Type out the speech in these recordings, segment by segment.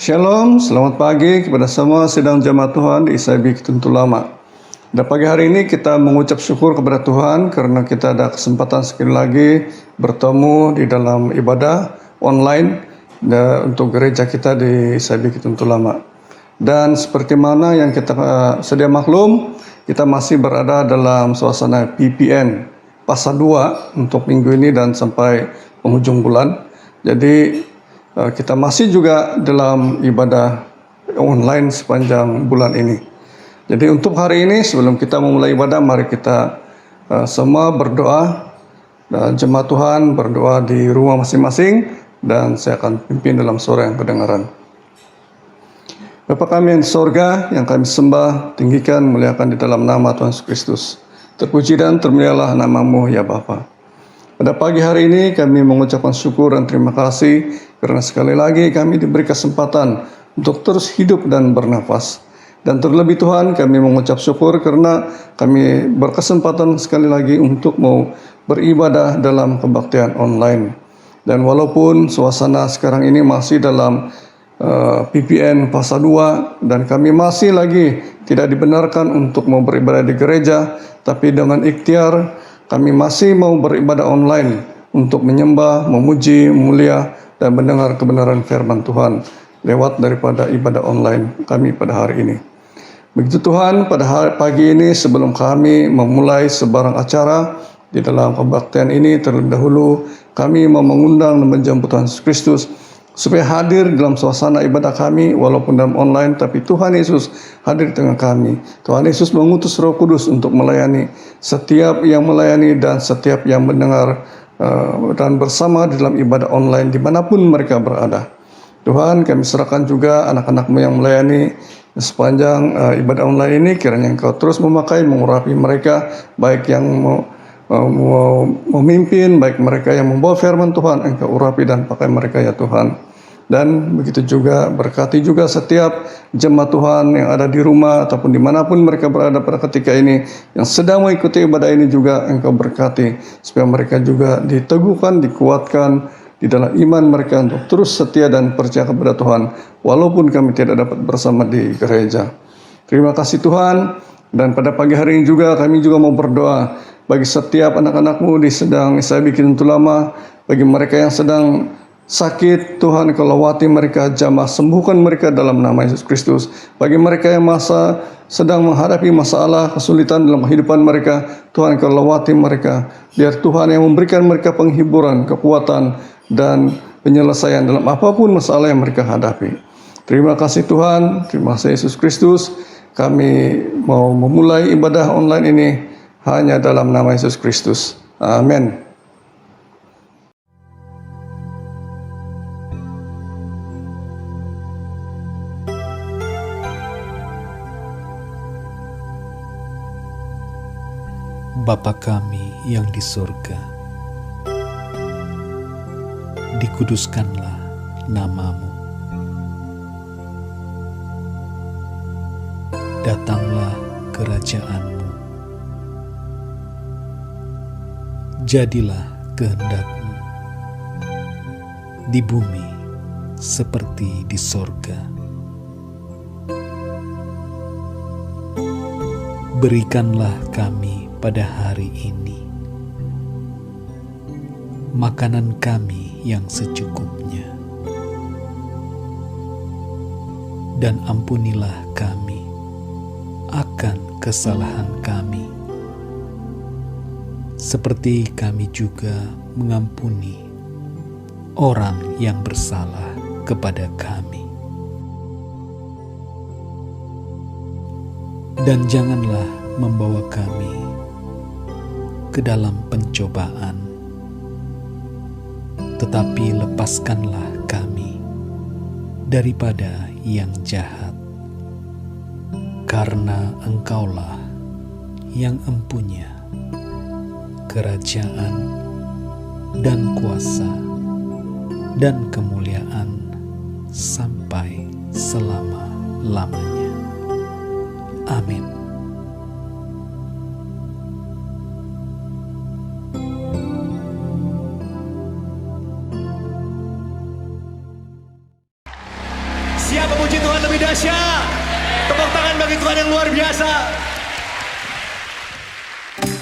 Shalom, selamat pagi kepada semua sidang jemaat Tuhan di ISIB Ketuntu Lama. Pada pagi hari ini kita mengucap syukur kepada Tuhan karena kita ada kesempatan sekali lagi bertemu di dalam ibadah online untuk gereja kita di ISIB Ketuntu Lama. Dan seperti mana yang kita sedia maklum, kita masih berada dalam suasana PPN Pasal 2 untuk minggu ini dan sampai penghujung bulan. Jadi kita masih juga dalam ibadah online sepanjang bulan ini. Jadi untuk hari ini sebelum kita memulai ibadah, mari kita semua berdoa. Dan jemaat Tuhan berdoa di rumah masing-masing dan saya akan pimpin dalam suara yang kedengaran. Bapa kami yang di sorga, yang kami sembah, tinggikan, muliakan di dalam nama Tuhan Yesus Kristus. Terpuji dan termulialah nama-Mu ya Bapa. Pada pagi hari ini kami mengucapkan syukur dan terima kasih karena sekali lagi kami diberi kesempatan untuk terus hidup dan bernafas. Dan terlebih Tuhan kami mengucap syukur karena kami berkesempatan sekali lagi untuk mau beribadah dalam kebaktian online. Dan walaupun suasana sekarang ini masih dalam PPN Pasal 2 dan kami masih lagi tidak dibenarkan untuk mau beribadah di gereja, tapi dengan ikhtiar kami masih mau beribadah online untuk menyembah, memuji, mulia, dan mendengar kebenaran firman Tuhan lewat daripada ibadah online kami pada hari ini. Begitu Tuhan, pada pagi ini sebelum kami memulai sebarang acara di dalam kebaktian ini, terlebih dahulu kami mau mengundang dan menjemput Tuhan Yesus Kristus supaya hadir dalam suasana ibadah kami walaupun dalam online, tapi Tuhan Yesus hadir di tengah kami. Tuhan Yesus mengutus Roh Kudus untuk melayani setiap yang melayani dan setiap yang mendengar dan bersama dalam ibadah online dimanapun mereka berada. Tuhan, kami serahkan juga anak-anak-Mu yang melayani sepanjang ibadah online ini, kiranya Engkau terus memakai, mengurapi mereka, baik yang memimpin, baik mereka yang membawa firman Tuhan, Engkau urapi dan pakai mereka ya Tuhan. Dan begitu juga berkati juga setiap jemaat Tuhan yang ada di rumah ataupun dimanapun mereka berada pada ketika ini yang sedang mengikuti ibadah ini juga Engkau berkati supaya mereka juga diteguhkan, dikuatkan di dalam iman mereka untuk terus setia dan percaya kepada Tuhan walaupun kami tidak dapat bersama di gereja. Terima kasih Tuhan. Dan pada pagi hari ini juga kami juga mau berdoa bagi setiap anak-anak-Mu di sedang ISIB Ketuntu Lama, bagi mereka yang sedang sakit, Tuhan Engkau lawati mereka, jamah sembuhkan mereka dalam nama Yesus Kristus. Bagi mereka yang sedang menghadapi masalah, kesulitan dalam kehidupan mereka, Tuhan Engkau lawati mereka. Biar Tuhan yang memberikan mereka penghiburan, kekuatan, dan penyelesaian dalam apapun masalah yang mereka hadapi. Terima kasih Tuhan, terima kasih Yesus Kristus. Kami mau memulai ibadah online ini hanya dalam nama Yesus Kristus. Amin. Bapa kami yang di surga, dikuduskanlah nama-Mu. Datanglah kerajaan-Mu. Jadilah kehendak-Mu di bumi seperti di sorga. Berikanlah kami pada hari ini makanan kami yang secukupnya. Dan ampunilah kami akan kesalahan kami, seperti kami juga mengampuni orang yang bersalah kepada kami. Dan janganlah membawa kami ke dalam pencobaan, tetapi lepaskanlah kami daripada yang jahat, karena Engkaulah yang empunya kerajaan dan kuasa dan kemuliaan sampai selama-lamanya. Amin. Siap memuji Tuhan lebih dahsyat? Tepuk tangan bagi Tuhan yang luar biasa.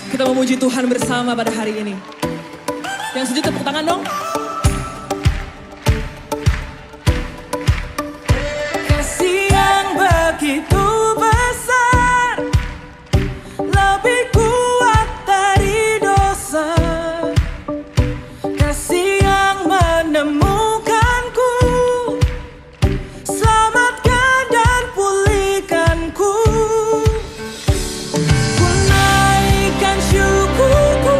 Kita memuji Tuhan bersama pada hari ini. Yang setuju tepuk tangan dong. Kasih yang begitu besar, lebih kuat dari dosa. Kasih yang menemukanku, selamatkan dan pulihkanku. Ku naikkan syukurku,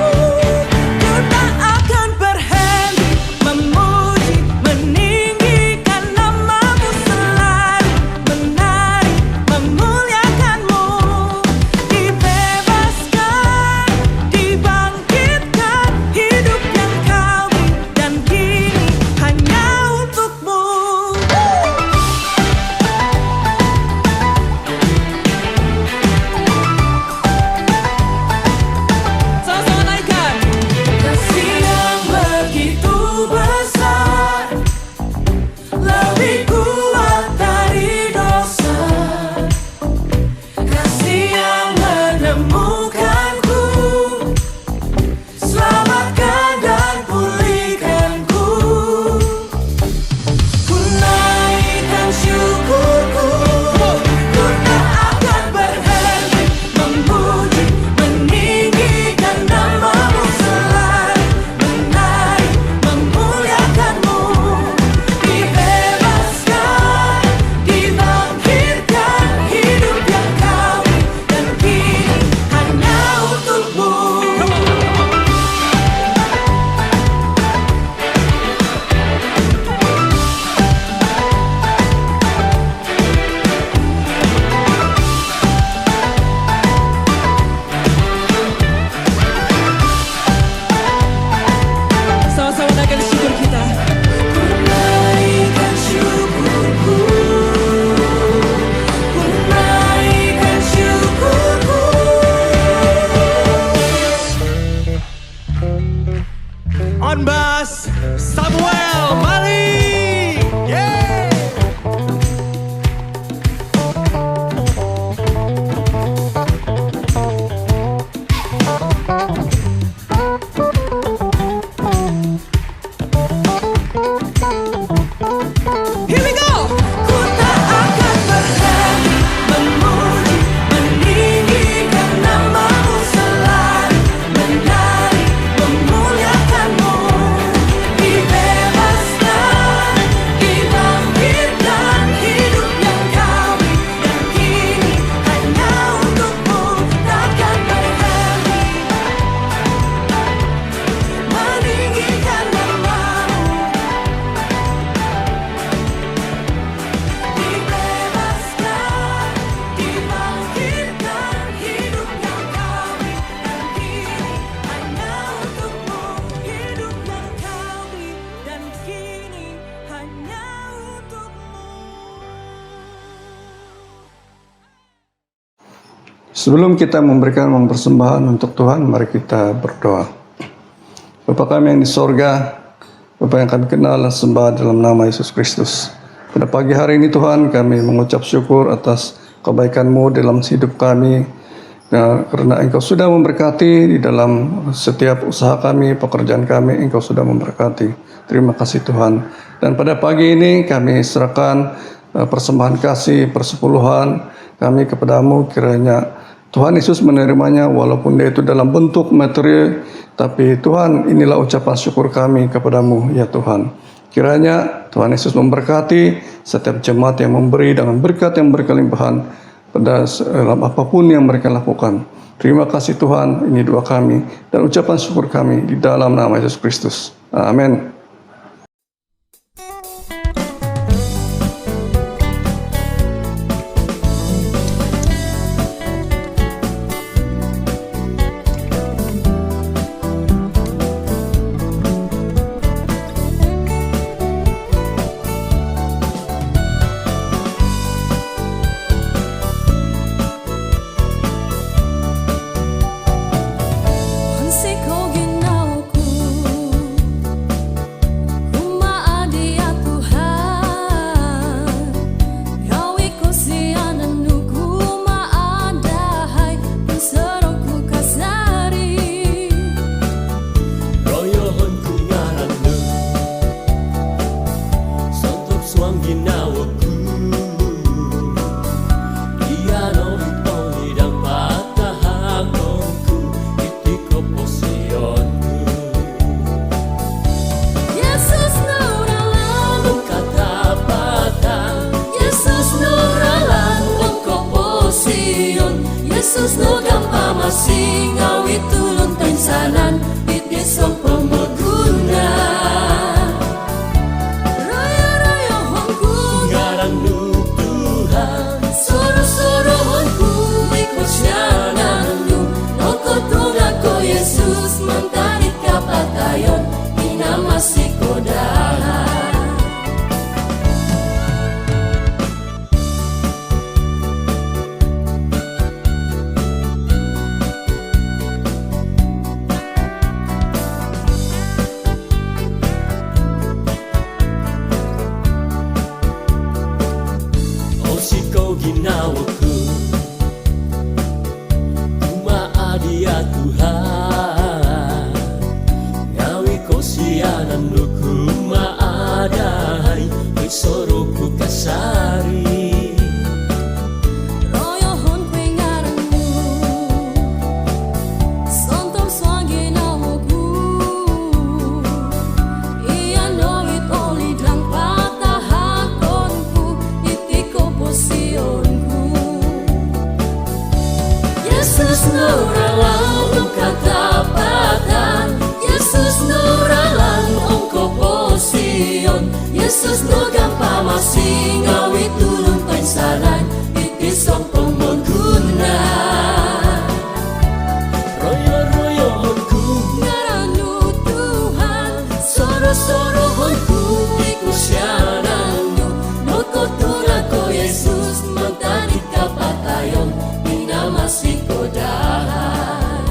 ku tak akan berhenti memuji, meninggikan namamu selalu, menari, memuliakanmu. Dibebaskan, dibangkitkan, hidup yang kau beri dan kini hanya untukmu. Sama-sama naikkan. Kasih yang begitu besar, lebih kuat dari dosa. Kasih yang menemukanku, selamatkan dan pulihkanku. Ku naikkan syukurku, ku tak akan berhenti memuji, meninggikan namamu selalu, menari, memuliakanmu. Dibebaskan, dibangkitkan, hidup yang kau beri dan kini hanya untukmu. Sama-sama naikkan syukur kita. Ku naikkan syukurku, ku naikkan syukurku. On bass, Samuel Mali. Yeah. Here we go. Ku tak akan berhenti memuji, meninggikan namamu selalu, menari, memuliakanmu. Dibebaskan, dibangkitkan, hidup yang kau beri dan kini hanya untukmu. Takkan berhenti meninggikan namamu. Dibebaskan, dibangkitkan, hidup yang kau beri dan kini hanya untukmu. Hidup yang kau beri dan kini hanya untukmu. Sebelum kita memberikan persembahan untuk Tuhan, mari kita berdoa. Bapa kami yang di sorga, Bapa yang kami kenal dan sembah dalam nama Yesus Kristus. Pada pagi hari ini Tuhan, kami mengucap syukur atas kebaikan-Mu dalam hidup kami. Dan karena Engkau sudah memberkati di dalam setiap usaha kami, pekerjaan kami, Engkau sudah memberkati. Terima kasih Tuhan. Dan pada pagi ini kami serahkan persembahan kasih, persepuluhan kami kepadamu, kiranya Tuhan Yesus menerimanya walaupun dia itu dalam bentuk materi, tapi Tuhan, inilah ucapan syukur kami kepadamu ya Tuhan. Kiranya Tuhan Yesus memberkati setiap jemaat yang memberi dengan berkat yang berkelimpahan pada dalam apapun yang mereka lakukan. Terima kasih Tuhan, ini doa kami dan ucapan syukur kami di dalam nama Yesus Kristus. Amin. Masih kau ginauku, rumah adia Tuhan. Kau ikut siananku, maadahai penserongku kasari. Royohonku ngarannu sontok suang ginawaku Iano hitoni dan patah hangongku itiko posionku Yesus nuralan, Katapatan Yesus nuralan, engkau posion. Yesus no gampa masih ngawi tulun pensanan, itisong pemeguna. Raya-raya hongku, ngarannu Tuhan soro-soro hongku, ikut syanannu. Noko tunako Yesus mentarik kapatayon, ina masih kodahan. Osiko ginawaku Kuma adia Tuhan Ngawi ko siyanannu kuma adai Isoroku kasari Royohon kue ngaranmu, sontom swagi nawoku. Ia noit oli dlang patah hakonku, itiko posionku. Yesus nuralan, katapatan. Yesus nuralan, ongko posion. Yesus no gampa masih ngawi tulun pensalan, itisong pemeguna. Royo-royohonku Ngarannu Tuhan, soro-soro hongku, ikut syanannu. Noko tunako Yesus mentarik kapatayon, ina masih kodahan.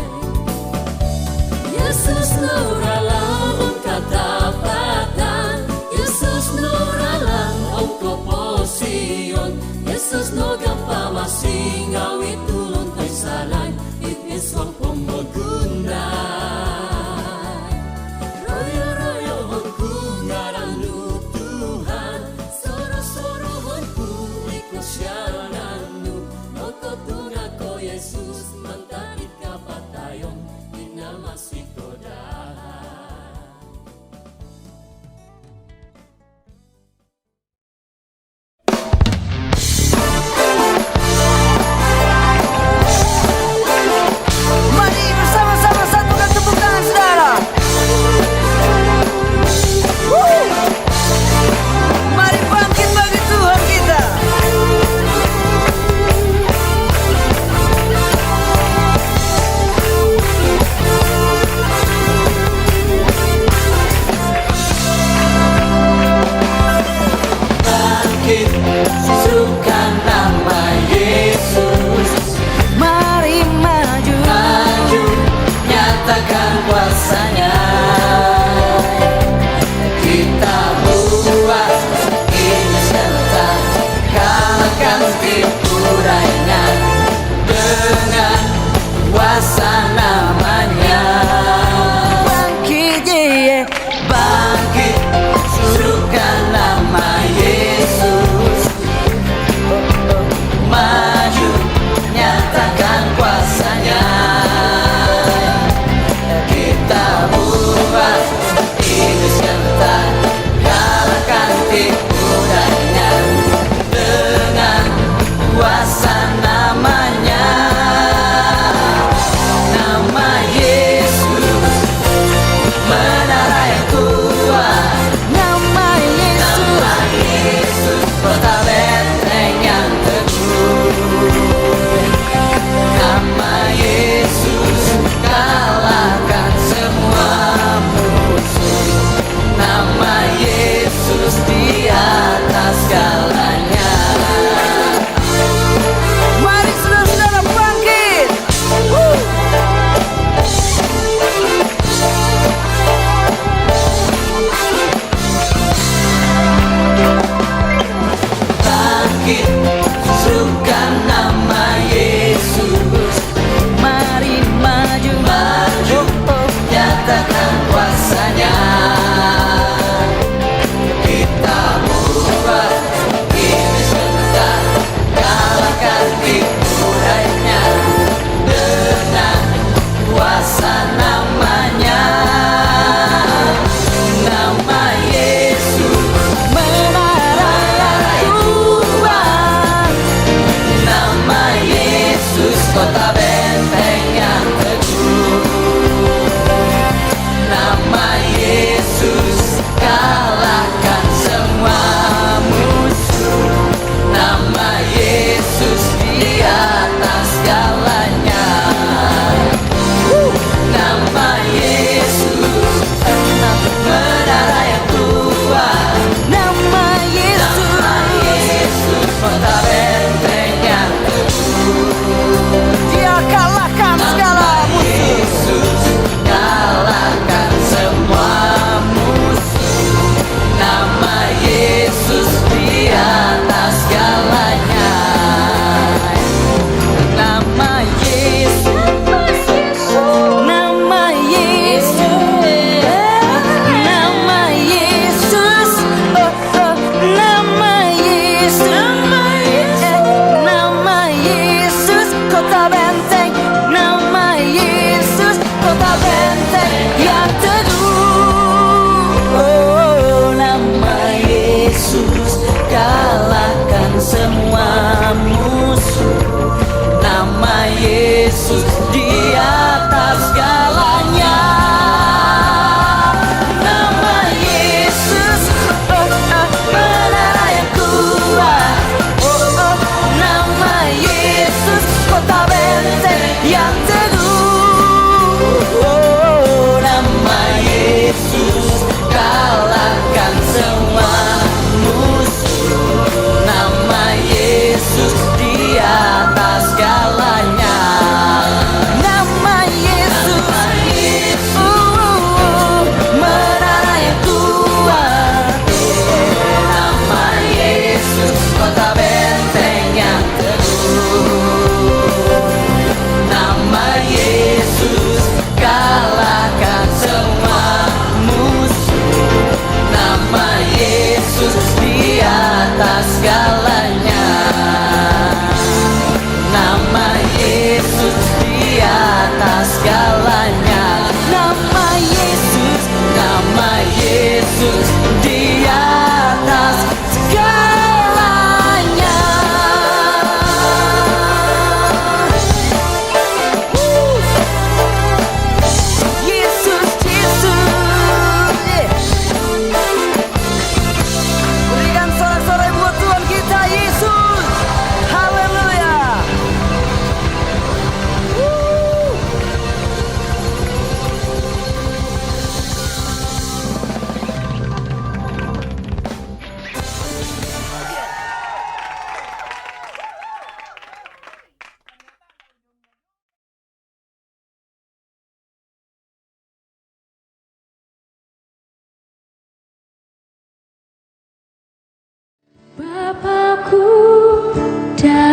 Yesus nuralan, katapatan. Yesus nuralan, ongko posion. Yesus no gampa masih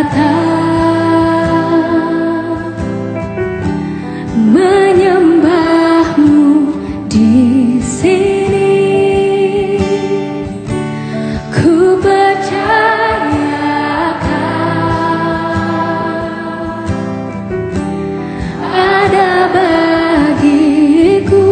datang menyembahmu di sini. Ku percayakan ada bagiku.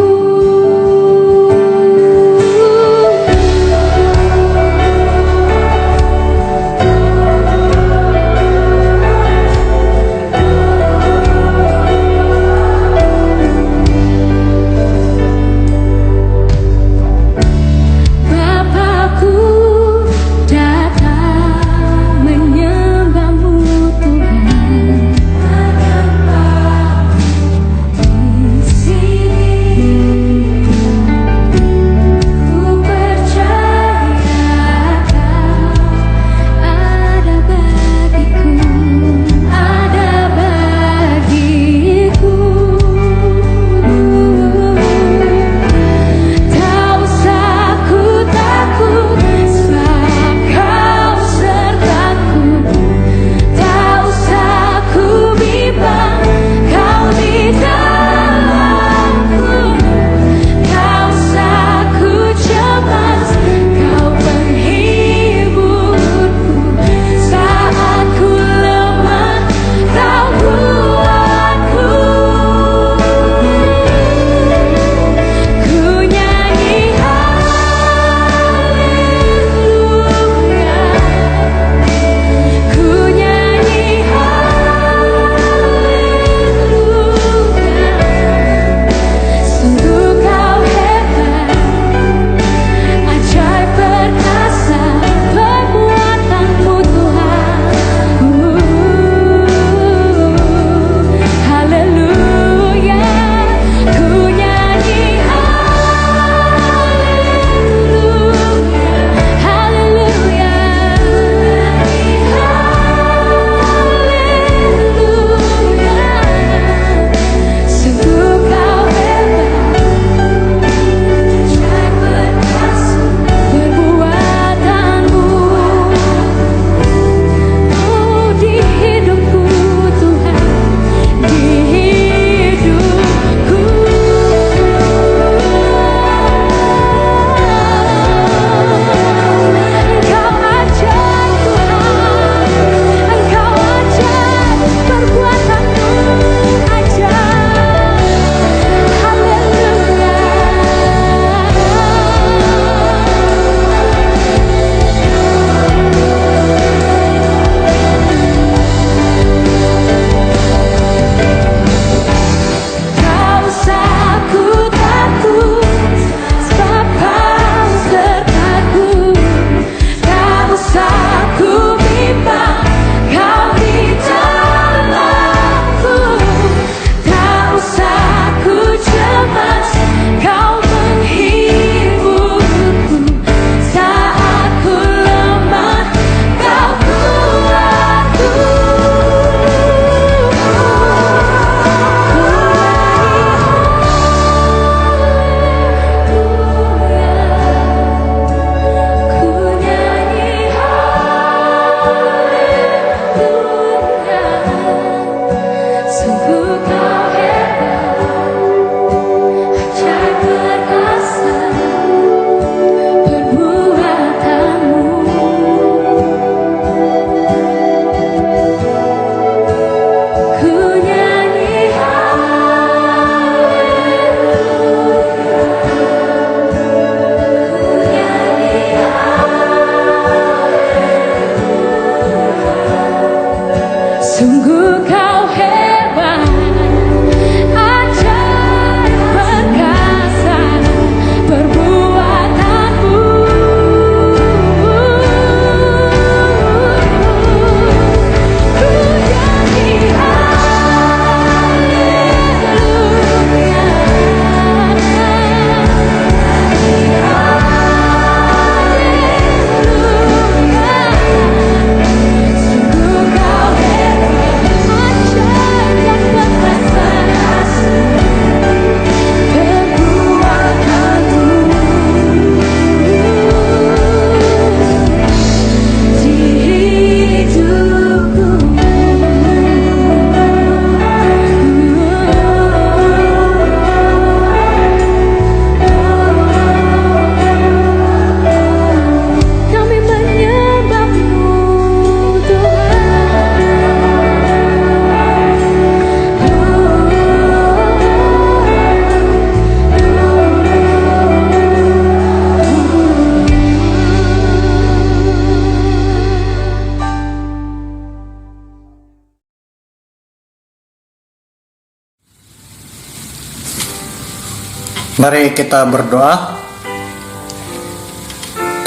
Mari kita berdoa.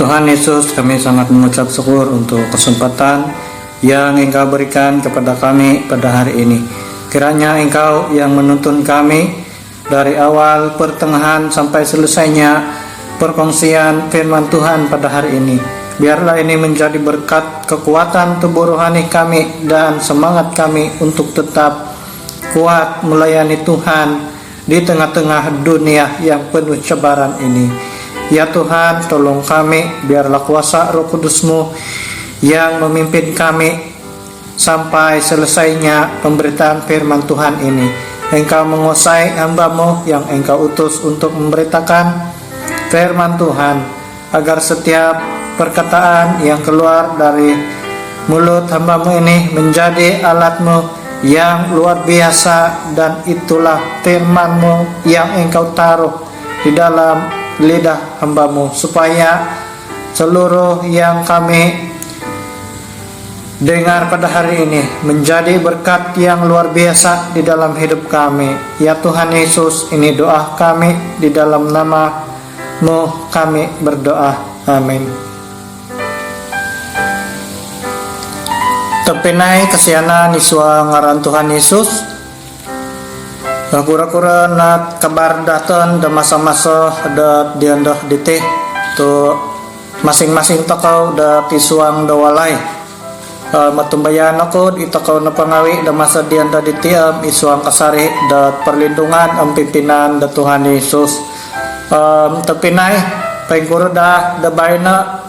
Tuhan Yesus, kami sangat mengucap syukur untuk kesempatan yang Engkau berikan kepada kami pada hari ini. Kiranya Engkau yang menuntun kami dari awal, pertengahan sampai selesainya perkongsian firman Tuhan pada hari ini. Biarlah ini menjadi berkat kekuatan tubuh rohani kami dan semangat kami untuk tetap kuat melayani Tuhan di tengah-tengah dunia yang penuh cabaran ini. Ya Tuhan, tolong kami, biarlah kuasa Roh Kudus-Mu yang memimpin kami sampai selesainya pemberitaan firman Tuhan ini. Engkau menguasai hamba-Mu yang Engkau utus untuk memberitakan firman Tuhan, agar setiap perkataan yang keluar dari mulut hamba-Mu ini menjadi alat-Mu yang luar biasa, dan itulah firman-Mu yang Engkau taruh di dalam lidah hamba-Mu, supaya seluruh yang kami dengar pada hari ini menjadi berkat yang luar biasa di dalam hidup kami. Ya Tuhan Yesus, ini doa kami, di dalam nama-Mu kami berdoa. Amin. Terpenai kesianan iswa ngaran Tuhan Yesus. Kura-kura nat kabar datang da masa-masa da diandah diteh tu masing-masing takau da tisuang da walai. Matumbayan ako di takau na pangawi da masa diandah ditiam isuang kasari da perlindungan ang pimpinan da Tuhan Yesus. Terpenai pengkura da bayna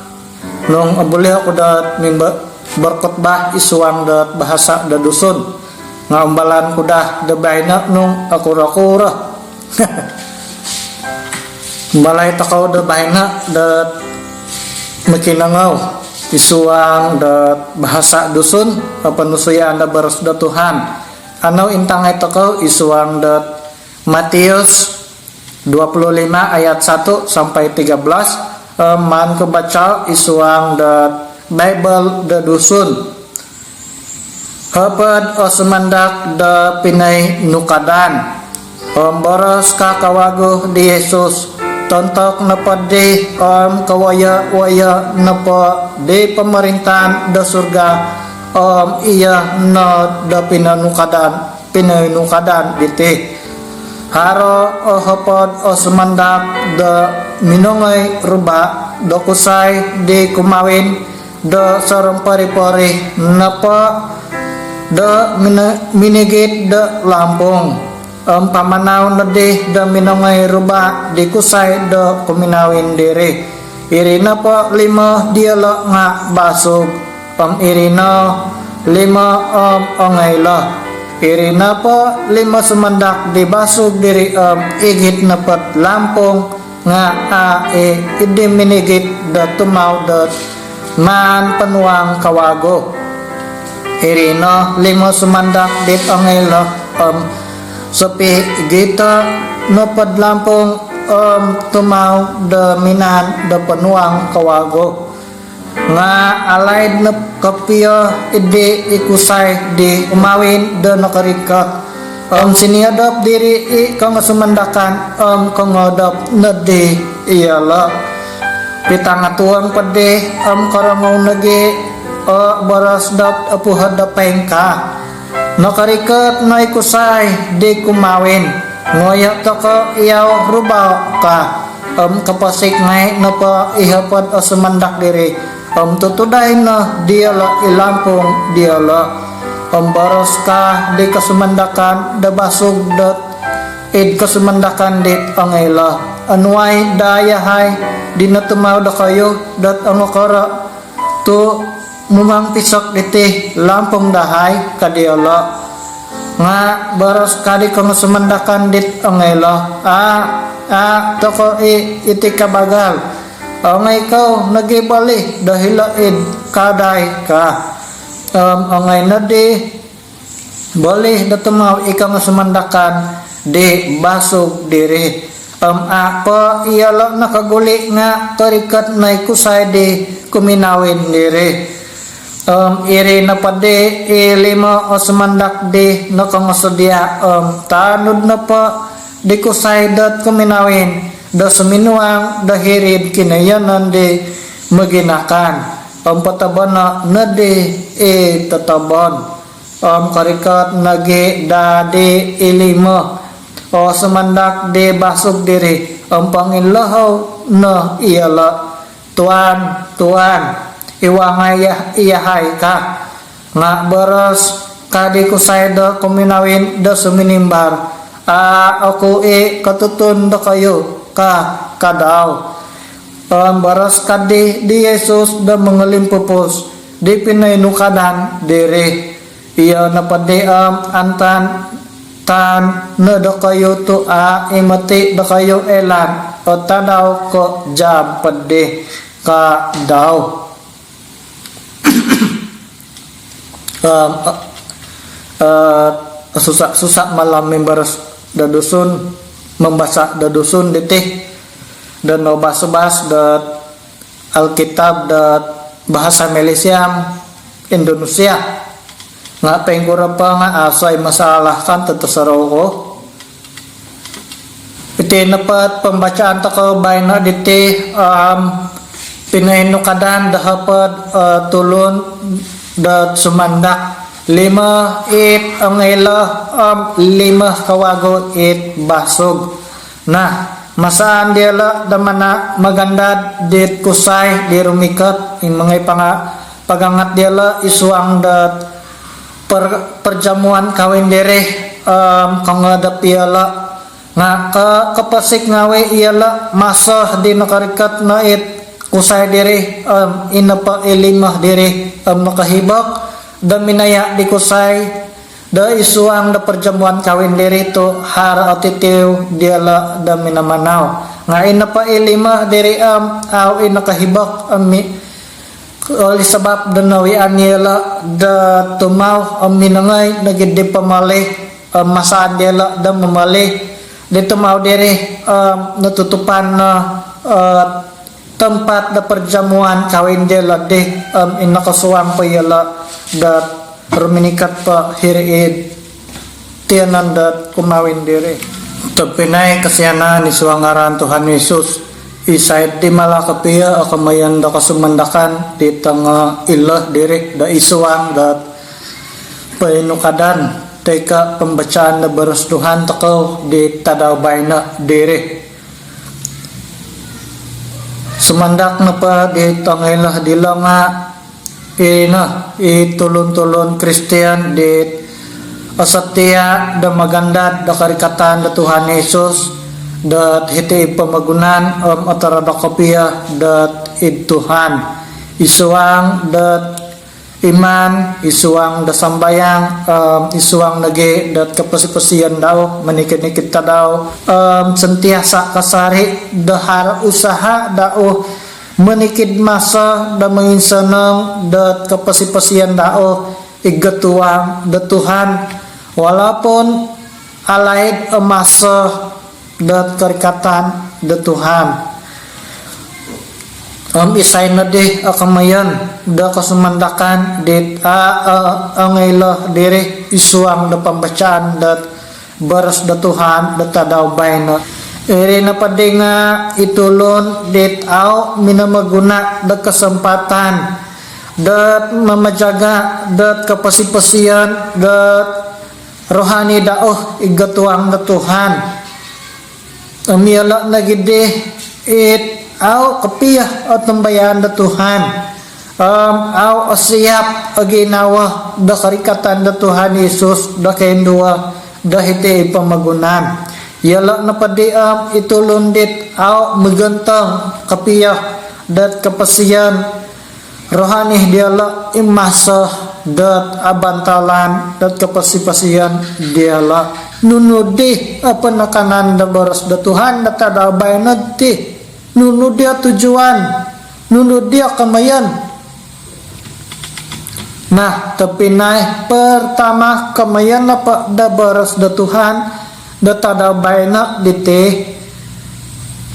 nung boleh ako da mimba berkhotbah isuang da bahasa da dusun ngambalan kudah da baina nung akura-kura balay takaw da baina da makinangaw isuang da bahasa dusun panusuyan da baros da Tuhan anaw intangay takaw isuang da Matius 25 ayat 1 sampai 13 man kebaca isuang da Bible da dusun hapad o sumandak da pinay nukadan boros kakawago di Yesus tontok napadi kawaya-waya napa di pemerintahan da surga iya na da pinay nukadan diti haro o hapad o sumandak da minongay ruba da kusay di kumawin da sarang pari-pari napa da minigit da lampong pamanaw na di da minongay ruba di kusay da kuminawin diri iri na po 5 diala nga basog iri na 5 ongayla iri na po 5 sumandak di basog diri igit na pat lampong nga idi minigit da tumaw da man panuang kawago irino 5 sumandak dit angelo sapi gita no padlampong tumaw da minan da panuang kawago nga alay na kapya idi ikusay di umawin da nakarika siniyadap diri kang sumandakan kangadap na di iyala pitangatuang pade karangaw nagi baras dat apuhad da pengka nakarikat na ikusay di kumawin ngoyak ta ka iyaw rubaw ka kapasik ngay na pa ihapad o sumandak diri tutuday na diala ilampong diala baras ka di kasumandakan da basog dat id kasumandakan dit angela anuay dayahay di natumaw da kayo dat ang akara to mumang pisak diti lampong dahay kadiala nga baras kadi kang sumandakan dit angela toko iti kabagal angay ikaw nagibali dahil id kaday ka angay na di boleh datumaw ikang sumandakan di basog diri apa iyala nakaguli nga tarikat na ikusay di kuminawin diri iri na pade 5 o sumandak di nakangasudya tanod na pa dikusay dat kuminawin da seminuang da hirid kinayanan di maginakan patabana nade tatabon karikat nage dade ilimo o semandak de basuk diri pangilahaw na iyala tuan iwangayah iyahay ka nga beres kadi kusay da kuminawin da suminimbar ako katutun da kayo kadaw beres kadi di Yesus da mengelimpupus di pinainukadan diri iya napadiam antan tan na da kayo to imati da kayo elan o tadaw ko jab padi ka daw susah malam membaras da dusun membaca da dusun ditih dan nobas-bas da Alkitab da bahasa Malaysia Indonesia nga penggura pa nga asay masalah kan tetesarow ko iti napat pembacaan tako bayna diti pinainukadan dahapat tulun da sumandak 5 ang ila 5 kawago basog nah masaan diala damana magandad dit kusay di rumikat in mga pagangat diala isuang dat perjamuan kawin dere kangada piala nga kapasik ngawe iala masa di nakarikat na kusay dere inapa ilimah dere nakahibak da minaya di kusay da isuang da perjamuan kawin dere to har atitew diala da minamanaw nga inapa ilimah dere aw inakahibak oleh sebab denawian yela da tumaw minangay nagidi pamalih masaan yela da mamalih di tumaw diri natutupan na tempat da perjamuan kawin yela di inakasuang pa yela da ruminikat pa hiriid tiyanan da kumawin diri tapinay kasyanan isuangaran Tuhan Yesus isay di malakapia akamayan da kasumandakan di tanga ilah diri da isuang da painukadan teka pembacaan da beres Tuhan takaw di tadaw bayna diri sumandak na pa di tanga ilah di nga itulun-tulun Kristian di asatya da maganda da karikatan da Tuhan Yesus dat hiti pamagunan atara da kopia dat Tuhan isuang dat iman isuang da sambayang isuang nage dat kapasipasian daw manikit-nikit ta daw sentiasa kasari dahar usaha daw manikid masa da manginsanang dat kapasipasian daw igatuang da Tuhan walaupun alaid masa dat karikatan da Tuhan isay na di akamayan da kasumandakan dit angayla diri isuang da pambacaan dat baras da Tuhan da tadaw bayna iri na padi nga itulon dit aw minamaguna da kesempatan dat mamajaga dat kapasipasian dat rohani daoh igatuang da Tuhan amiyala nagide aw kapiyah at tambayan da Tuhan aw asiyap aginawa da karikatan da Tuhan Yesus da kendua da hiti pamagunan yala na padiam itulundit aw magantang kapiyah dat kapasiyan rohani diala imasa dat abantalan dat kapasipasiyan diala nunudi apa nakanan da baras da Tuhan da tadabay nagti nunudi tujuan nunudi kamayan nah tapi naik pertama kamayan apa da baras da Tuhan da tadabay na diti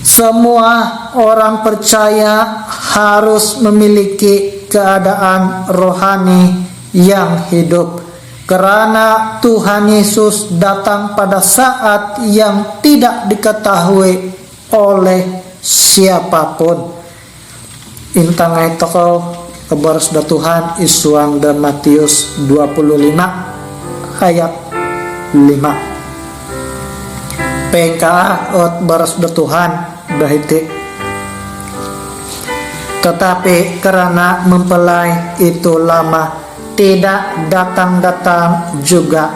semua orang percaya harus memiliki keadaan rohani yang hidup Karena Tuhan Yesus datang pada saat yang tidak diketahui oleh siapapun. Intangai tokoh kebaras da Tuhan isuang da Matius 25 ayat 5. PKA ot baras da Tuhan dahiti. Tetapi karena mempelai itu lama tidak datang-datang juga,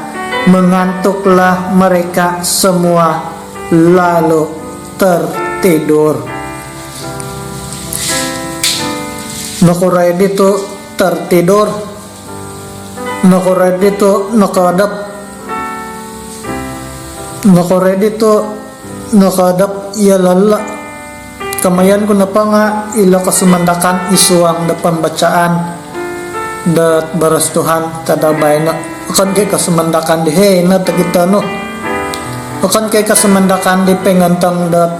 mengantuklah mereka semua lalu tertidur. Nakuray dito tertidur, nakuray dito nakadap, nakuray dito nakadap yalala. Kamayan ko na pa nga ila kasumandakan isuang da pembacaan dat baras Tuhan tadabay na akan kay kasumandakan di hey na tagita no, akan kay kasumandakan di pengantang dat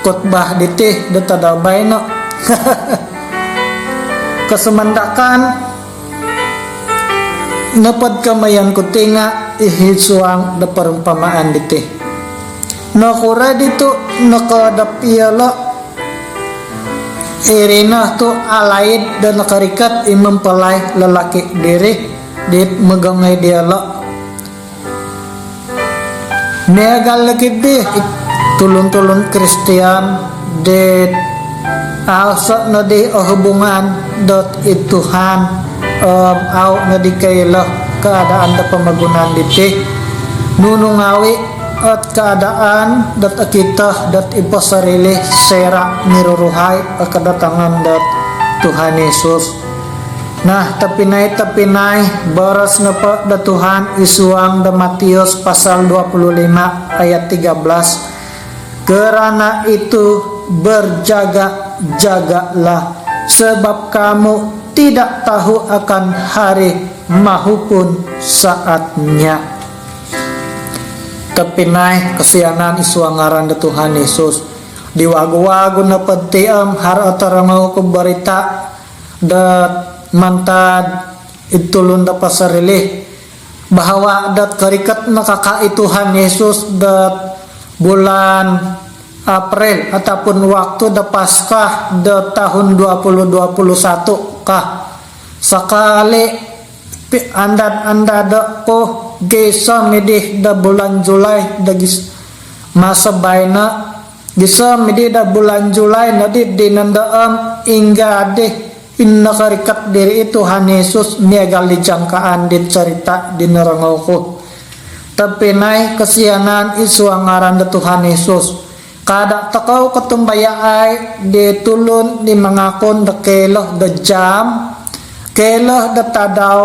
khotbah diti dat tadabay na kasumandakan napad kamayan ko tinga ihisuang da parumpamaan diti nakura dito nakadapiyala irina to alaid dan nakarikat mempelai lalaki diri dit megangay diala negal lagi di tulun-tulun Kristian dit asa na di hubungan dot ituhan au na di kailah keadaan da pamagunan diti nunungawi at keadaan dat kita dat ipasarili sera niruruhay kedatangan dat Tuhan Yesus. Nah tapinay baras na pa da Tuhan isuang da Matius pasal 25 ayat 13. Karena itu berjaga-jagalah, sebab kamu tidak tahu akan hari maupun saatnya. Tapinay kasianan isuangaran da Tuhan Yesus diwago-wago na pagtiam harataramaw ko barita dat mantad itulun da pasarili bahwa dat karikat nakaka Tuhan Yesus dat bulan April ataupun waktu da Paskah da tahun 2021 kah sakali andad ko gisa midih da bulan Julai da masa baina gisa midih da bulan Julai nadi dinandaam ingga deh inna karikat diri Tuhan Yesus niagal dijangkaan di cerita di nerangaw ko. Tapi naik kesianan isu angaran da Tuhan Yesus kada takaw katumbayay di tulun di mangakon da keloh da jam keloh da tadaw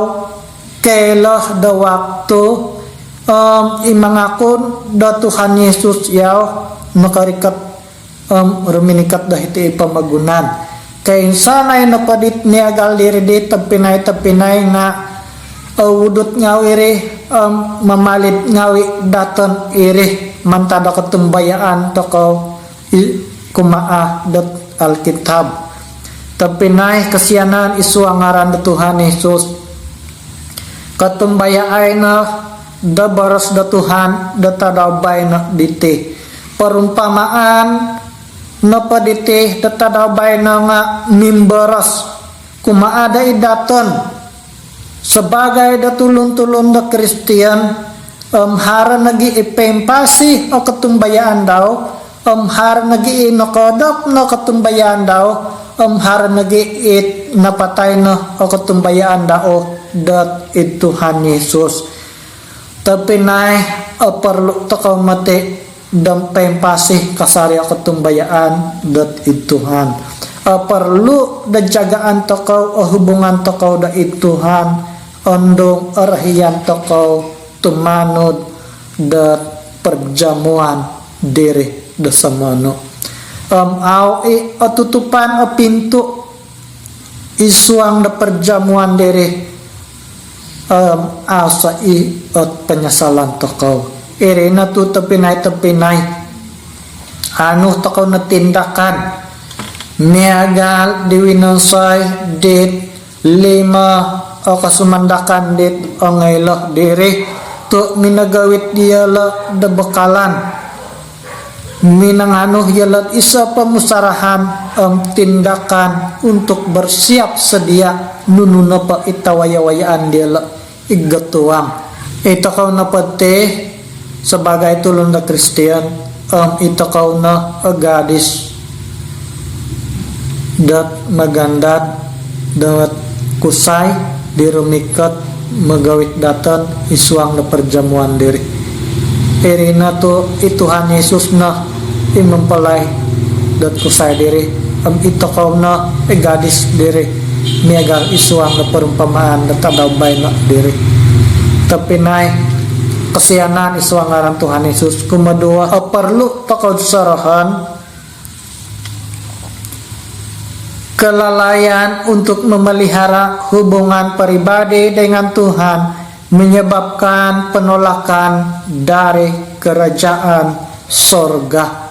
keloh da waktu imangakon da Tuhan Yesus yaw makarikat ruminikat da hiti pamagunan kay sanay napadit niagal diri di tapinay na udut ngawiri mamalit ngawi daton iri mantada katumbayaan takaw kumaa dat Alkitab tapinay kasianan isu angaran da Tuhan Yesus katumbayaan na da baras da Tuhan da tadabay na diti perumpamaan na paditi da tadabay na nga mimbaras kumaada idaton sebagai da tulun-tulun da Kristian hara nagi ipempasi o katumbayaan daw hara nagi inakodok no katumbayaan daw hara nagi it napatay no o katumbayaan daw dat Tuhan Yesus tapi naik perlu takaw mati dan pempasi kasarya katumbayaan dat Tuhan perlu da jagaan takaw hubungan takaw da Tuhan ondong arahian takaw tumanod da perjamuan diri da samano tutupan pintu isuang da perjamuan diri asa at penyesalan takaw irina tu tapinay anu takaw na tindakan niagal diwinonsay dit 5 o kasumandakan dit o ngailah diri tu minagawit dia la de bekalan minanganuh yalat isa pemusarahan tindakan untuk bersiap sedia nununa pa itawaya-wayaan dia la igatuang ita kau na pati sebagai tulung da Kristian ita kau na gadis dat magandad dat kusay dirumikat magawit datan isuang na perjamuan diri irina to Tuhan Yesus na imempalay dat kusay diri ito kau na gadis diri miagal isuang na perumpamaan dat adabay na diri tapi naik kesianan isuang ngaran Tuhan Yesus kumadua perlu takau sarahan kelalaian untuk memelihara hubungan pribadi dengan Tuhan menyebabkan penolakan dari kerajaan sorga.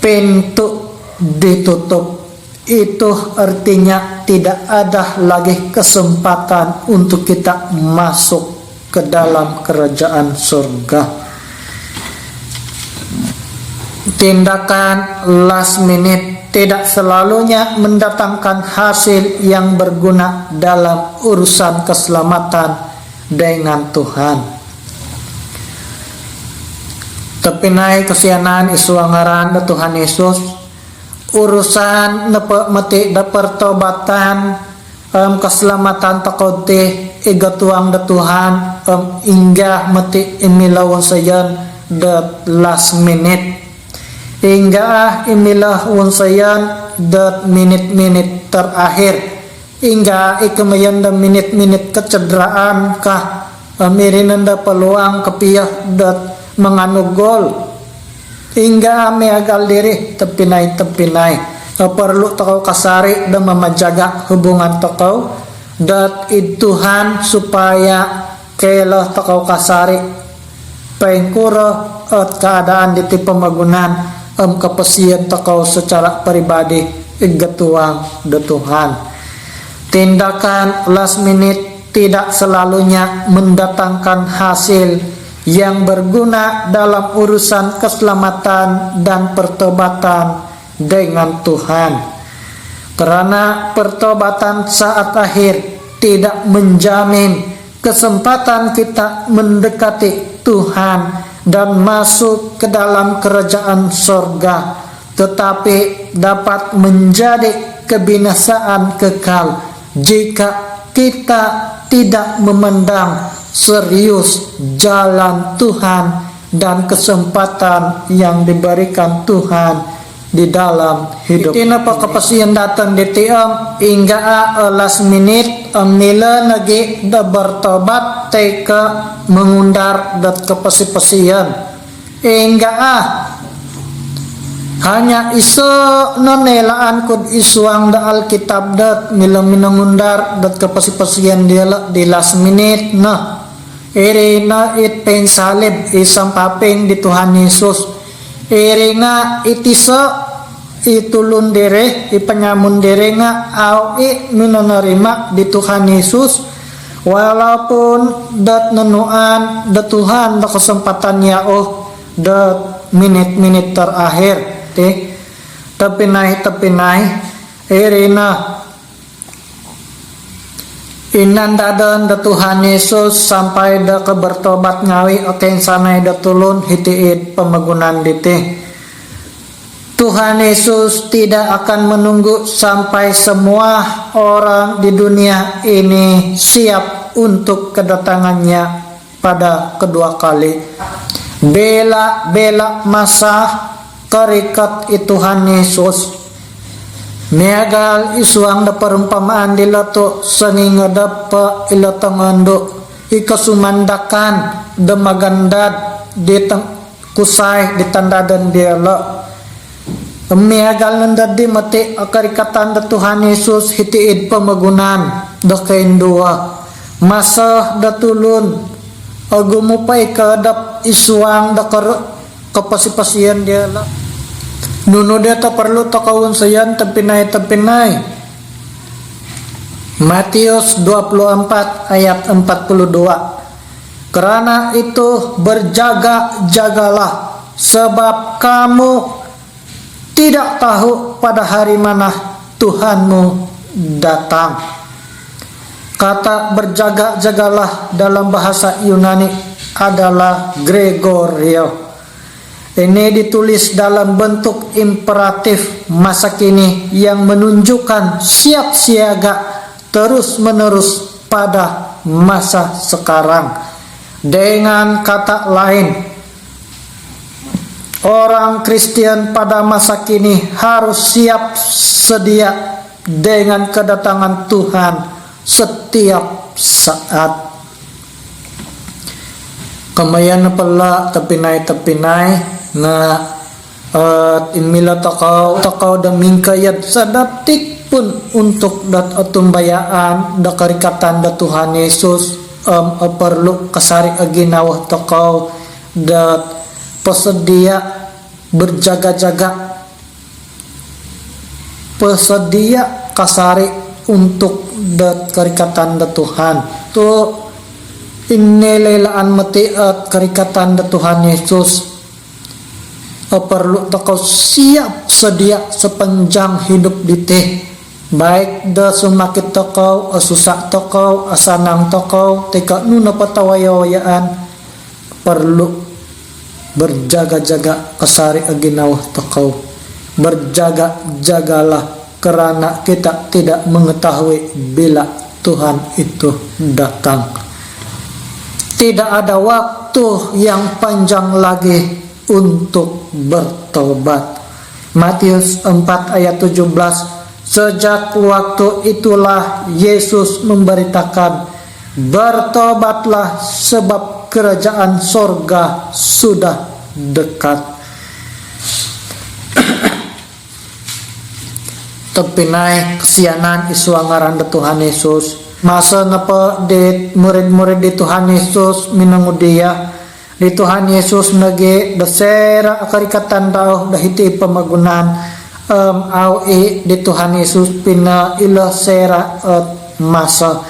Pintu ditutup, itu artinya tidak ada lagi kesempatan untuk kita masuk ke dalam kerajaan sorga. Tindakan last minute tidak selalunya mendatangkan hasil yang berguna dalam urusan keselamatan dengan Tuhan. Tapi naik kesianan isuangaran Tuhan Yesus urusan meti da pertobatan keselamatan takote igatuang da Tuhan hingga meti imilawan sayan the last minute hingga imilah unsayan dat minit-minit terakhir hingga ikemayan da minit-minit kecederaan kah mirinan da peluang kepiah dat menganugol hingga meagal diri tepinay perlu takau kasari dan memajaga hubungan takau dat Tuhan supaya kelah takau kasari pengkura at keadaan di pemagunan kepesian takau secara pribadi igatuang de Tuhan. Tindakan last minute tidak selalunya mendatangkan hasil yang berguna dalam urusan keselamatan dan pertobatan dengan Tuhan. Karena pertobatan saat akhir tidak menjamin kesempatan kita mendekati Tuhan dan masuk ke dalam kerajaan sorga, tetapi dapat menjadi kebinasaan kekal jika kita tidak memandang serius jalan Tuhan dan kesempatan yang diberikan Tuhan di dalam hidup. Tina pa kapasiyan datang di tiam hingga last minute nila nagi da bertobat teka mengundar dat kapasi-pasian hingga hanya iso nonelaan kud isuang da Alkitab dat nila minangundar dat kapasi-pasian dia di last minute na iri na it pensalib isang paping di Tuhan Yesus iri nga itiso itulun diri ipanyamun diri nga au minanarima di Tuhan Yesus walaupun dat nanuan da Tuhan da kesempatan yao dat minit-minit terakhir tapi naik irina inandadan da Tuhan Yesus sampai da kebertobat ngawi oken sanay da tulun hitiid pemagunan dite. Tuhan Yesus tidak akan menunggu sampai semua orang di dunia ini siap untuk kedatangannya pada kedua kali. Bela masa kerikat Tuhan Yesus meagal isuang da perumpamaan dilato saninga dapa ilatangando ikasumandakan da magandad ditang kusay ditandadan diala meagal nandadi mati akarikatan da Tuhan Yesus hitiid pamagunan da kaindua masa da tulun agumupay kadap isuang da kapasipasiyan diala nuno deta perlu takawon sayan tapinay Matius 24 ayat 42. Karena itu berjaga-jagalah, sebab kamu tidak tahu pada hari mana Tuhanmu datang. Kata berjaga-jagalah dalam bahasa Yunani adalah Gregorio. Ini ditulis dalam bentuk imperatif masa kini yang menunjukkan siap siaga terus-menerus pada masa sekarang. Dengan kata lain, orang Kristen pada masa kini harus siap sedia dengan kedatangan Tuhan setiap saat. Kamayan pala tapinay na inmila takaw da mingkayat sa datik pun untuk dat atumbayaan da karikatan da Tuhan Yesus perlu kasari aginawa takaw dat pesedia berjaga-jaga, pesedia kasari untuk dat karikatan da Tuhan. Tu inilelaan mati at karikatan da Tuhan Yesus. Perlu takaw siap sedia sepanjang hidup dite, baik da sumakit takaw, asusak takaw, asanang takaw, teka nuna patawayawayaan, perlu berjaga-jaga kasari aginawah takaw. Berjaga-jagalah karena kita tidak mengetahui bila Tuhan itu datang. Tidak ada waktu yang panjang lagi untuk bertobat. Matius 4 ayat 17. Sejak waktu itulah Yesus memberitakan, bertobatlah sebab kerajaan sorga sudah dekat. Tepinay kesianan isuangaran da Tuhan Yesus. Masa napa di murid-murid di Tuhan Yesus minangudia di Tuhan Yesus nage dasera karikatan daw dahiti pamagunan di Tuhan Yesus pina ila sera masa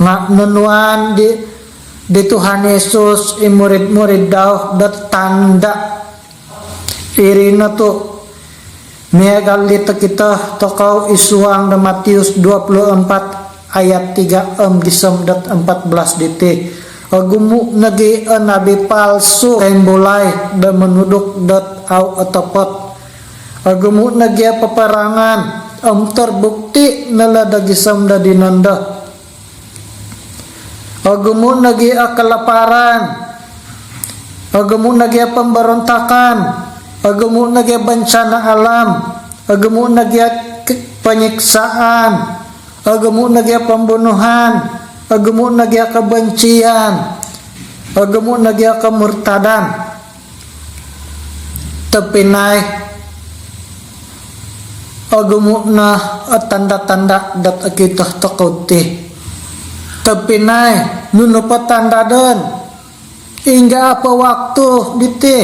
nga nanuan di Tuhan Yesus murid-murid daw datanda irina to miagal dita kita takaw isuang da Matius 24 ayat 3 gisam dat 14 dite. Agumu nagi nabi palsu kain bulay da menuduk dat au atapot. Agumu nagi paparangan terbukti nala dagisam da dinanda. Agumu nagi kelaparan. Agumu nagi pemberontakan. Agumu nagi bencana alam. Agumu nagi penyiksaan. Agumu nagi pembunuhan. Agumu nagi kebencian, agumu nagi kemurtadan. Tepinay agumu na tanda-tanda dat kita takuti. Tepinay nunu patanda dan hingga apa waktu dite.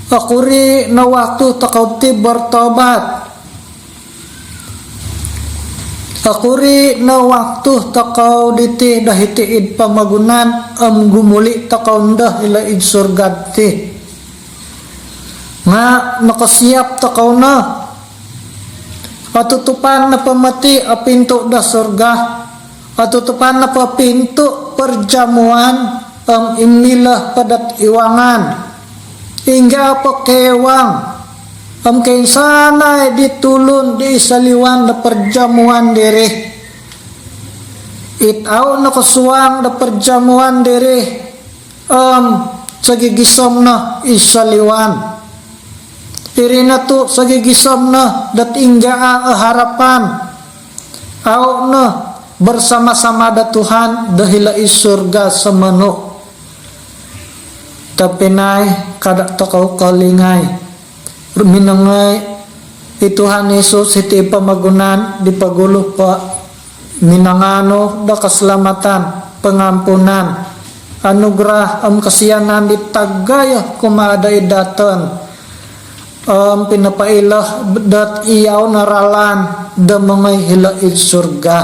Akuri na waktu takuti bertobat. Akuri na waktu takaw diti dahitiid pamagunan gumuli takaw nda ila id surga ti nga nakasiap takaw na atutupan na pamati a pinto da surga, atutupan na pa pinto perjamuan inila padat iwangan hingga apa kewang kain sana ditulun di isaliwan da perjamuan diri. Itaw na kasuang da perjamuan diri sagigisom na isaliwan. Iri na to sagigisom na dat ingga harapan. Aw na bersama-sama da Tuhan dahila isurga semeno. Tapi nai kada takaw kalingay. Minangay Tuhan Yesus iti pamagunan di pagulo pa minangano da kaselamatan pengampunan anugerah kasiyanan di tagaya kumada idatan pinapailah dat iyaw naralan da mga hilaid surga.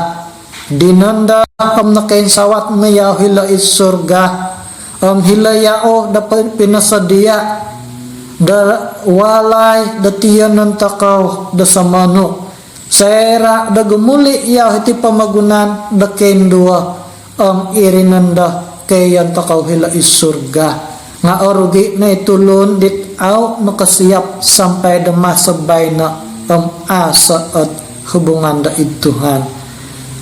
dinanda nakain sawat mayaw hila is surga hila yao dapat pinasadia da walay da tiyanan takaw da samano sera da gumuli yaw iti pamagunan da kendua irinanda kayan takaw hila is surga nga orugi na itulon dit aw nakasiyap sampai da masabay na asa at hubungan da Tuhan.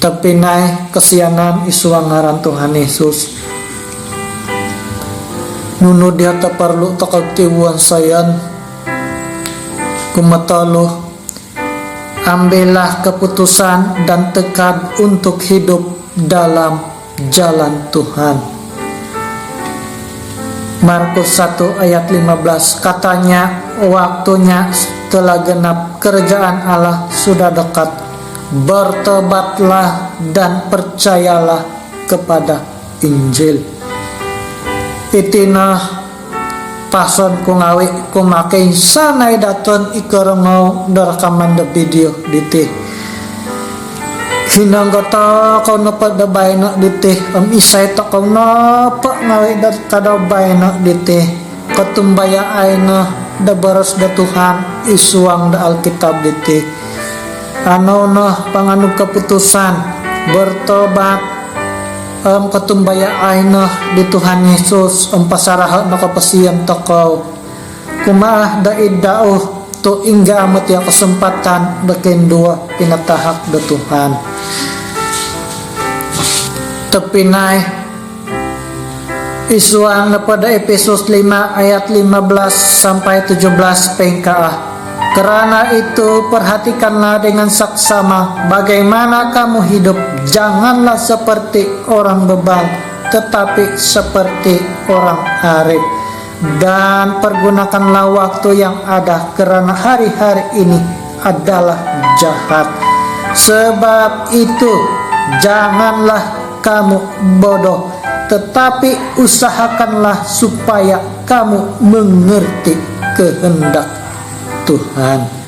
Tapi nay kasiyanan isuang ngaran Tuhan Yesus. Nunod diha ta parlo takagtiwan sayan. Kumatalo ambillah keputusan dan tekad untuk hidup dalam jalan Tuhan. Markus 1 ayat 15 katanya waktunya telah genap, kerajaan Allah sudah dekat, bertobatlah dan percayalah kepada Injil. Itina pason kungawi kumakai sanay daton ikarangau darakaman da video diti hinang kata kau napa dabay na diti isay ta kau napa ngawi dat kadabay na diti katumbaya ay na da baras da Tuhan isuang da Alkitab diti ano na panganug kaputusan bertobat katumbaya ay na di Tuhan Yesus pasaraha na kapasiyan takaw kumaah da idao to ingga amat ya kesempatan bakin dua pinatahak da Tuhan tepinay isuang na pada Efesus 5 ayat 15 sampai 17 pengkaah. Karena itu perhatikanlah dengan saksama bagaimana kamu hidup, janganlah seperti orang bebal tetapi seperti orang arif, dan pergunakanlah waktu yang ada karena hari-hari ini adalah jahat. Sebab itu janganlah kamu bodoh, tetapi usahakanlah supaya kamu mengerti kehendak Tuhan.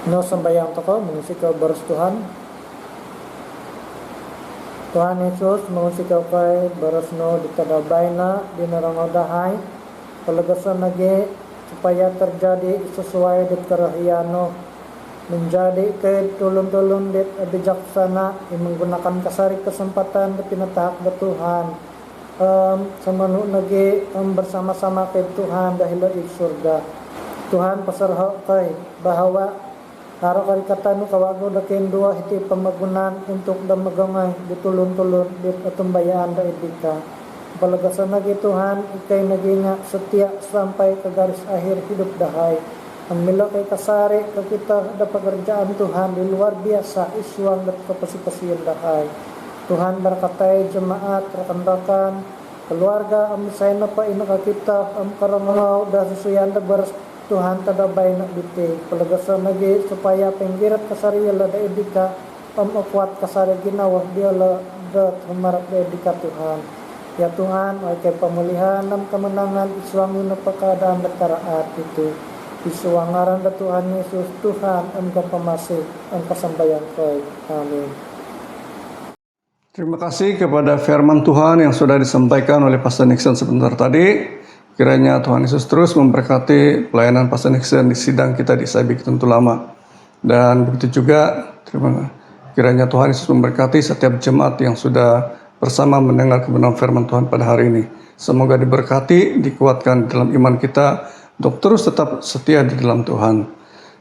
No sembayang toko mengisi ke baris Tuhan. Tuhan Yesus mengisi ke kay baris no ditadabayna dinarangodahay palagasan lagi supaya terjadi sesuai dit karahiano menjadi kay tulun-tulun dit bijaksana menggunakan kasari kesempatan pinatahak ke Tuhan samanu lagi bersama-sama kay Tuhan dahil di surga. Tuhan pasarha kay bahwa haro kari katano kawago da kendua iti pamagunan untuk damagangay ditulon-tulon dit atumbayaan da idika. Palagasan lagi Tuhan ikay naginga setia sampai ke garis akhir hidup dahay. Ang mila kay kasari kakita da pekerjaan Tuhan di luar biasa isuang dat kapasi-pasiyan dahay. Tuhan berkatai jemaat rekan-rekan keluarga am sayna pa ina kakita am karangaw da susuyan da baras Tuhan tadabay na diti palagasan lagi supaya penggirat kasari yala da edika akwat kasari ginawa diala da humarap da edika Tuhan. Ya Tuhan ay kay pamulihan ng kemenangan isuang na pakadaan da karaat itu isuang ngaran da Tuhan Yesus Tuhan ang kapamasik ang kasambayan koy. Amin. Terima kasih kepada firman Tuhan yang sudah disampaikan oleh Pastor Nixon sebentar tadi. Kiranya Tuhan Yesus terus memberkati pelayanan Pastor Nixon di sidang kita di SIB Tentu Lama. Dan begitu juga kiranya Tuhan Yesus memberkati setiap jemaat yang sudah bersama mendengar kebenaran firman Tuhan pada hari ini. Semoga diberkati, dikuatkan dalam iman kita untuk terus tetap setia di dalam Tuhan.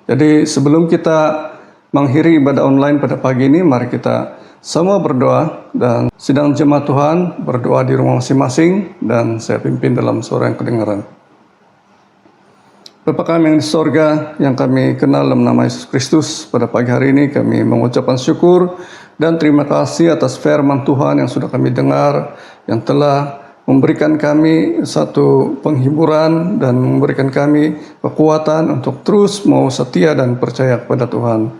Jadi sebelum kita mengakhiri ibadah online pada pagi ini, mari kita semua berdoa dan sidang jemaat Tuhan berdoa di rumah masing-masing dan saya pimpin dalam suara yang kedengaran. Bapa kami yang di sorga, yang kami kenal dalam nama Yesus Kristus, pada pagi hari ini kami mengucapkan syukur dan terima kasih atas firman Tuhan yang sudah kami dengar, yang telah memberikan kami satu penghiburan dan memberikan kami kekuatan untuk terus mau setia dan percaya kepada Tuhan.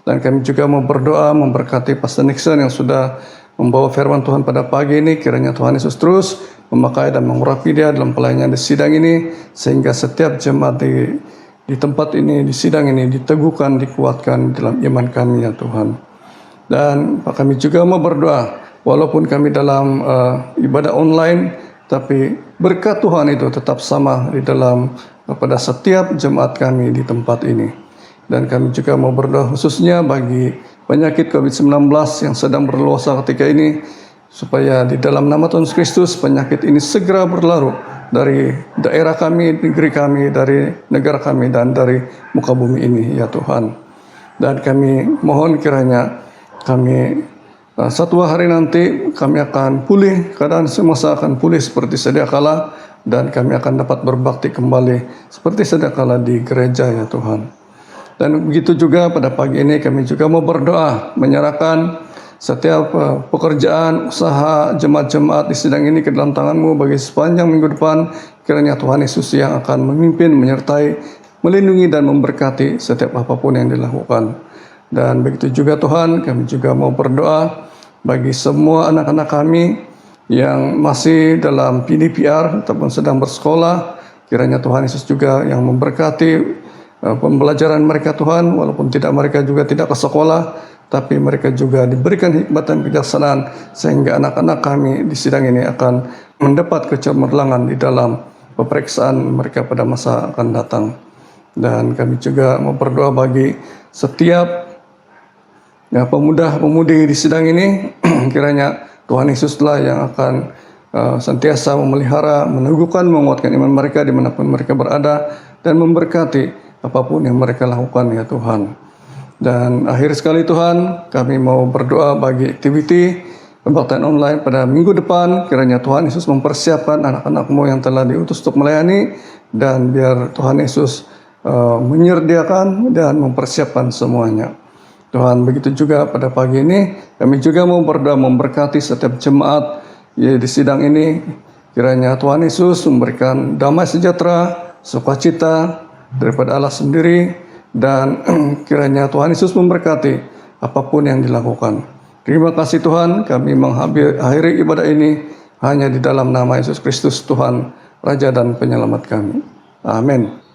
Dan kami juga mau berdoa memberkati Pastor Nixon yang sudah membawa firman Tuhan pada pagi ini. Kiranya Tuhan Yesus terus memakai dan mengurapi dia dalam pelayanan di sidang ini, sehingga setiap jemaat di tempat ini, di sidang ini diteguhkan, dikuatkan dalam iman kami ya Tuhan. Dan kami juga mau berdoa, walaupun kami dalam ibadah online, tapi berkat Tuhan itu tetap sama di dalam pada setiap jemaat kami di tempat ini. Dan kami juga mau berdoa khususnya bagi penyakit COVID-19 yang sedang berluasa ketika ini, supaya di dalam nama Tuhan Kristus penyakit ini segera berlalu dari daerah kami, negeri kami, dari negara kami, dan dari muka bumi ini ya Tuhan. Dan kami mohon kiranya kami satu hari nanti kami akan pulih, keadaan semasa akan pulih seperti sedia kala, dan kami akan dapat berbakti kembali seperti sedia kala di gereja ya Tuhan. Dan begitu juga pada pagi ini kami juga mau berdoa menyerahkan setiap pekerjaan, usaha, jemaat-jemaat di sidang ini ke dalam tangan-Mu bagi sepanjang minggu depan. Kiranya Tuhan Yesus yang akan memimpin, menyertai, melindungi dan memberkati setiap apapun yang dilakukan. Dan begitu juga Tuhan, kami juga mau berdoa bagi semua anak-anak kami yang masih dalam PDPR ataupun sedang bersekolah. Kiranya Tuhan Yesus juga yang memberkati pembelajaran mereka Tuhan, walaupun mereka juga tidak ke sekolah, tapi mereka juga diberikan hikmat dan kebijaksanaan, sehingga anak-anak kami di sidang ini akan mendapat kecemerlangan di dalam peperiksaan mereka pada masa akan datang. Dan kami juga mau berdoa bagi setiap pemuda-pemudi di sidang ini, kiranya Tuhan Yesuslah yang akan senantiasa memelihara, meneguhkan, menguatkan iman mereka dimanapun mereka berada, dan memberkati apapun yang mereka lakukan ya Tuhan. Dan akhir sekali Tuhan, kami mau berdoa bagi aktiviti pembaktian online pada minggu depan. Kiranya Tuhan Yesus mempersiapkan anak-anak-Mu yang telah diutus untuk melayani, dan biar Tuhan Yesus menyediakan dan mempersiapkan semuanya. Tuhan, begitu juga pada pagi ini kami juga mau berdoa memberkati setiap jemaat di sidang ini. Kiranya Tuhan Yesus memberikan damai sejahtera, sukacita daripada Allah sendiri, dan kiranya Tuhan Yesus memberkati apapun yang dilakukan. Terima kasih Tuhan, kami mengakhiri ibadah ini hanya di dalam nama Yesus Kristus Tuhan, Raja dan Penyelamat kami. Amin.